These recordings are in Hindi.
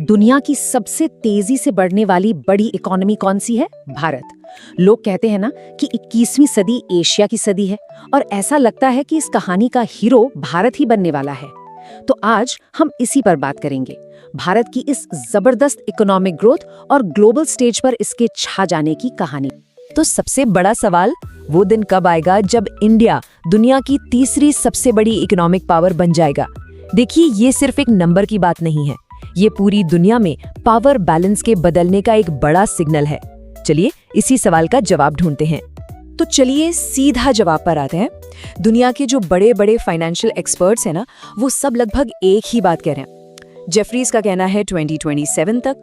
दुनिया की सबसे तेजी से बढ़ने वाली बड़ी इकोनॉमी कौन सी है? भारत। लोग कहते हैं ना कि 21वीं सदी एशिया की सदी है और ऐसा लगता है कि इस कहानी का हीरो भारत ही बनने वाला है। तो आज हम इसी पर बात करेंगे, भारत की इस जबरदस्त इकोनॉमिक ग्रोथ और ग्लोबल स्टेज पर इसके छा जाने की कहानी। तो सबसे बड़ा सवाल वो दिन कब आएगा जब इंडिया दुनिया की तीसरी सबसे बड़ी इकोनॉमिक पावर बन जाएगा। देखिए, ये सिर्फ एक नंबर की बात नहीं है, ये पूरी दुनिया में पावर बैलेंस के बदलने का एक बड़ा सिग्नल है। चलिए इसी सवाल का जवाब ढूंढते हैं। तो चलिए सीधा जवाब पर आते हैं। दुनिया के जो बड़े बड़े फाइनेंशियल एक्सपर्ट्स हैं ना, वो सब लगभग एक ही बात कह रहे हैं। जेफरीज का कहना है 2027 तक,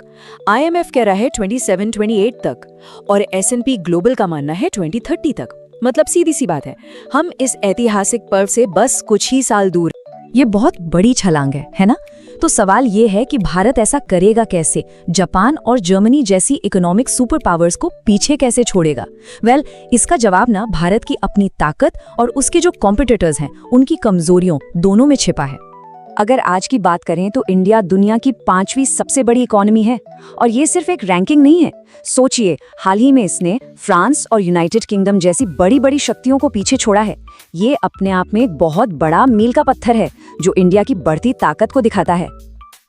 IMF कह रहा है 27-28 तक और S&P ग्लोबल का मानना है 2030 तक। मतलब सीधी सी बात है, हम इस ऐतिहासिक पर्व से बस कुछ ही साल दूर। ये बहुत बड़ी छलांग है ना? तो सवाल ये है कि भारत ऐसा करेगा कैसे? जापान और जर्मनी जैसी इकोनॉमिक सुपर पावर्स को पीछे कैसे छोड़ेगा? इसका जवाब ना भारत की अपनी ताकत और उसके जो कॉम्पिटिटर्स हैं उनकी कमजोरियों दोनों में छिपा है। अगर आज की बात करें तो इंडिया दुनिया की 5वीं सबसे बड़ी इकोनॉमी है और ये सिर्फ एक रैंकिंग नहीं है। सोचिए, हाल ही में इसने फ्रांस और यूनाइटेड किंगडम जैसी बड़ी बड़ी शक्तियों को पीछे छोड़ा है। ये अपने आप में एक बहुत बड़ा मील का पत्थर है जो इंडिया की बढ़ती ताकत को दिखाता है।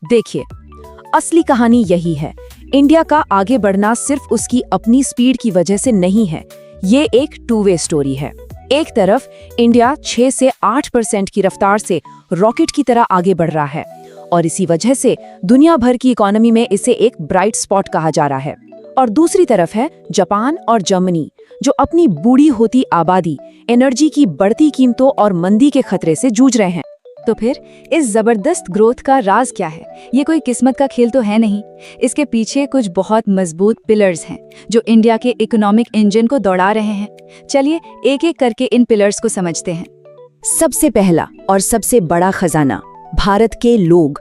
देखिए, असली कहानी यही है। इंडिया का आगे बढ़ना सिर्फ उसकी अपनी स्पीड की वजह से नहीं है, ये एक टू वे स्टोरी है। एक तरफ इंडिया 6 से 8% की रफ्तार से रॉकेट की तरह आगे बढ़ रहा है और इसी वजह से दुनिया भर की इकोनॉमी में इसे एक ब्राइट स्पॉट कहा जा रहा है। और दूसरी तरफ है जापान और जर्मनी, जो अपनी बूढ़ी होती आबादी, एनर्जी की बढ़ती कीमतों और मंदी के खतरे से जूझ रहे हैं। तो फिर इस जबरदस्त ग्रोथ का राज क्या है? ये कोई किस्मत का खेल तो है नहीं। इसके पीछे कुछ बहुत मजबूत पिलर्स हैं जो इंडिया के इकोनॉमिक इंजन को दौड़ा रहे हैं। चलिए एक एक करके इन पिलर्स को समझते हैं। सबसे पहला और सबसे बड़ा खजाना, भारत के लोग।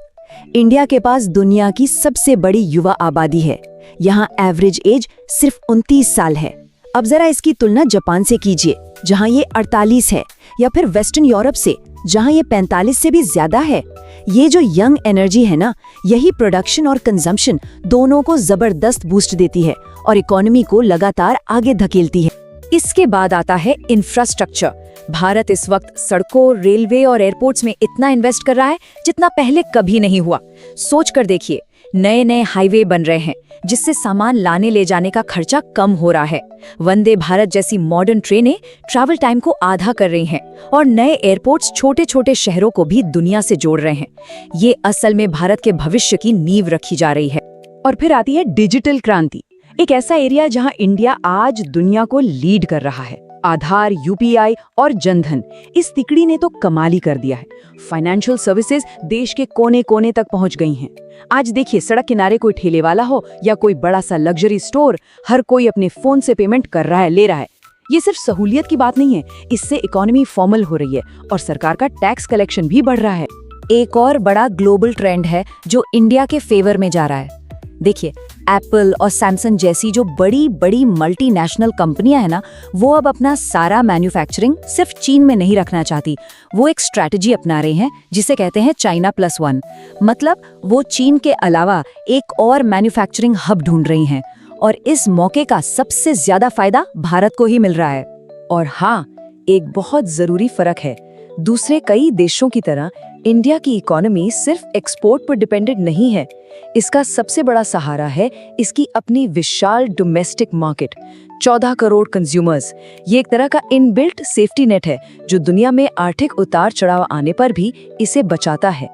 इंडिया के पास दुनिया की सबसे बड़ी युवा आबादी है। यहाँ एवरेज एज सिर्फ 29 साल है। अब जरा इसकी तुलना जापान से कीजिए, जहाँ ये 48 है, या फिर वेस्टर्न यूरोप से, जहाँ ये 45 से भी ज्यादा है। ये जो यंग एनर्जी है ना, यही प्रोडक्शन और कंजम्पशन दोनों को जबरदस्त बूस्ट देती है और इकोनॉमी को लगातार आगे धकेलती है। इसके बाद आता है इंफ्रास्ट्रक्चर। भारत इस वक्त सड़कों, रेलवे और एयरपोर्ट्स में इतना इन्वेस्ट कर रहा है जितना पहले कभी नहीं हुआ। सोच कर देखिए, नए नए हाईवे बन रहे हैं जिससे सामान लाने ले जाने का खर्चा कम हो रहा है। वंदे भारत जैसी मॉडर्न ट्रेनें ट्रैवल टाइम को आधा कर रही हैं और नए एयरपोर्ट्स छोटे छोटे शहरों को भी दुनिया से जोड़ रहे हैं। ये असल में भारत के भविष्य की नींव रखी जा रही है। और फिर आती है डिजिटल क्रांति, एक ऐसा एरिया जहां इंडिया आज दुनिया को लीड कर रहा है। आधार, UPI और जनधन, इस तिकड़ी ने तो कमाल ही कर दिया है। फाइनेंशियल सर्विसेज देश के कोने कोने तक पहुंच गई हैं। आज देखिए, सड़क किनारे कोई ठेले वाला हो या कोई बड़ा सा लग्जरी स्टोर, हर कोई अपने फोन से पेमेंट कर रहा है, ले रहा है। ये सिर्फ सहूलियत की बात नहीं है, इससे इकोनॉमी फॉर्मल हो रही है और सरकार का टैक्स कलेक्शन भी बढ़ रहा है। एक और बड़ा ग्लोबल ट्रेंड है जो इंडिया के फेवर में जा रहा है। देखिए, एप्पल और सैमसंग जैसी जो बड़ी बड़ी मल्टीनेशनल कंपनियां हैं ना, वो अब अपना सारा मैन्युफैक्चरिंग सिर्फ चीन में नहीं रखना चाहती। वो एक स्ट्रैटेजी अपना रहे हैं जिसे कहते हैं China Plus One। मतलब वो चीन के अलावा एक और मैन्युफैक्चरिंग हब ढूंढ रही हैं और इस मौके का सबसे ज्यादा फायदा भारत को ही मिल रहा है। और हाँ, एक बहुत जरूरी फर्क है, दूसरे कई देशों की तरह इंडिया की इकोनॉमी सिर्फ एक्सपोर्ट पर डिपेंडेंट नहीं है। इसका सबसे बड़ा सहारा है इसकी अपनी विशाल डोमेस्टिक मार्केट, 14 करोड़ कंज्यूमर्स। ये एक तरह का इनबिल्ट सेफ्टी नेट है जो दुनिया में आर्थिक उतार चढ़ाव आने पर भी इसे बचाता है।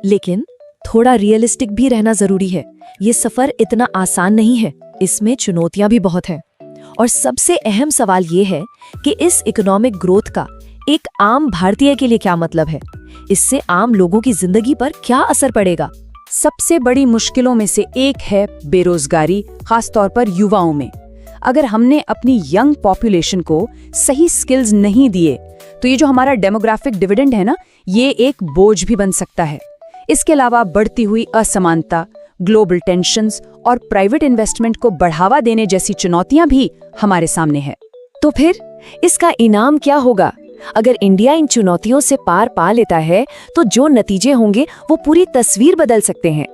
लेकिन थोड़ा रियलिस्टिक भी रहना जरूरी है। ये सफर इतना आसान नहीं है, इसमें चुनौतियां भी बहुत हैं। और सबसे अहम सवाल ये है कि इस इकोनॉमिक ग्रोथ का एक आम भारतीय के लिए क्या मतलब है? इससे आम लोगों की जिंदगी पर क्या असर पड़ेगा? सबसे बड़ी मुश्किलों में से एक है बेरोजगारी, खासतौर पर युवाओं में। अगर हमने अपनी यंग पॉपुलेशन को सही स्किल्स नहीं दिए तो ये जो हमारा डेमोग्राफिक डिविडेंड है ना, ये एक बोझ भी बन सकता है। इसके अलावा बढ़ती हुई असमानता, ग्लोबल टेंशंस और प्राइवेट इन्वेस्टमेंट को बढ़ावा देने जैसी चुनौतियां भी हमारे सामने है। तो फिर इसका इनाम क्या होगा? अगर इंडिया इन चुनौतियों से पार पा लेता है तो जो नतीजे होंगे वो पूरी तस्वीर बदल सकते हैं।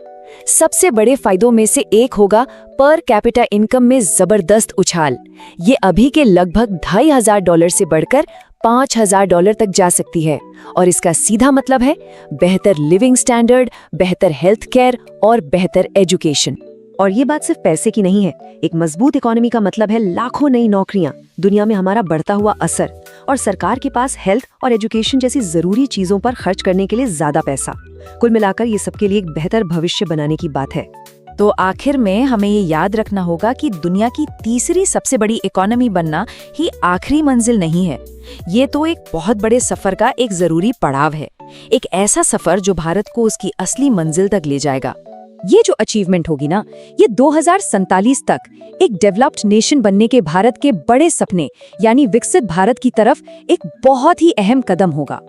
सबसे बड़े फायदों में से एक होगा पर कैपिटा इनकम में जबरदस्त उछाल। ये अभी के लगभग $2,500 से बढ़कर $5,000 तक जा सकती है और इसका सीधा मतलब है बेहतर लिविंग स्टैंडर्ड, बेहतर हेल्थ केयर और बेहतर एजुकेशन। और ये बात सिर्फ पैसे की नहीं है। एक मजबूत इकोनॉमी का मतलब है लाखों नई नौकरियां, दुनिया में हमारा बढ़ता हुआ असर और सरकार के पास हेल्थ और एजुकेशन जैसी जरूरी चीजों पर खर्च करने के लिए ज्यादा पैसा। कुल मिलाकर ये सबके लिए एक बेहतर भविष्य बनाने की बात है। तो आखिर में हमें ये याद रखना होगा कि दुनिया की तीसरी सबसे बड़ी इकोनॉमी बनना ही आखिरी मंजिल नहीं है। ये तो एक बहुत बड़े सफर का एक जरूरी पड़ाव है, एक ऐसा सफर जो भारत को उसकी असली मंजिल तक ले जाएगा। ये जो अचीवमेंट होगी ना, ये 2047 तक एक डेवलप्ड नेशन बनने के भारत के बड़े सपने यानी विकसित भारत की तरफ एक बहुत ही अहम कदम होगा।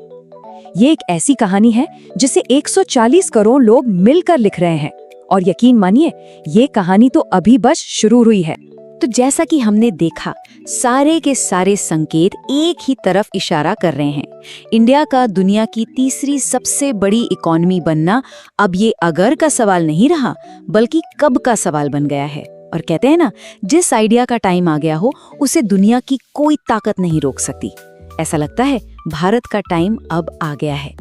ये एक ऐसी कहानी है जिसे 140 करोड़ लोग मिलकर लिख रहे हैं और यकीन मानिए ये कहानी तो अभी बस शुरू हुई है। तो जैसा कि हमने देखा, सारे के सारे संकेत एक ही तरफ इशारा कर रहे हैं। इंडिया का दुनिया की तीसरी सबसे बड़ी इकोनॉमी बनना अब ये अगर का सवाल नहीं रहा, बल्कि कब का सवाल बन गया है। और कहते हैं ना, जिस आइडिया का टाइम आ गया हो उसे दुनिया की कोई ताकत नहीं रोक सकती। ऐसा लगता है भारत का टाइम अब आ गया है।